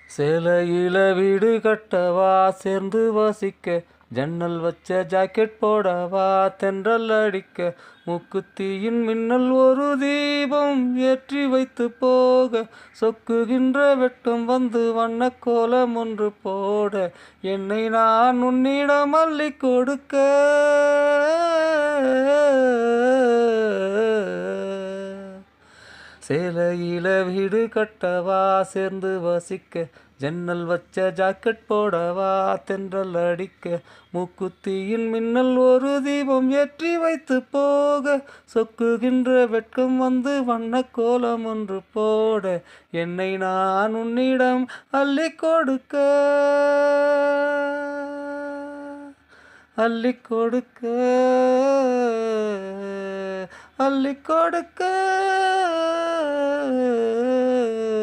சேலையில வீடு கட்டவா சேர்ந்து வசிக்க, ஜன்னல் வச்ச ஜாக்கெட் போடவா தென்றல் அடிக்க, மூக்குத்தியின் மின்னல் ஒரு தீபம் ஏற்றி வைத்து போக, சொக்குகின்ற வெட்கம் வந்து வண்ண கோலம் ஒன்று போட, என்னை நான் உன்னிடம் அள்ளி கொடுக்க. சேலையில வீடு கட்டவா சேர்ந்து வசிக்க, ஜன்னல் வச்ச ஜாக்கெட் போடவா தென்றல் அடிக்க, மூக்குத்தியின் மின்னல் ஒரு தீபம் ஏற்றி வைத்து போக, சொக்குகின்ற வெட்கம் வந்து வண்ண கோலம் ஒன்று போட, என்னை நான் உன்னிடம் அள்ளி கொடுக்க. அள்ளி கொடுக்க, அள்ளி கொடுக்க.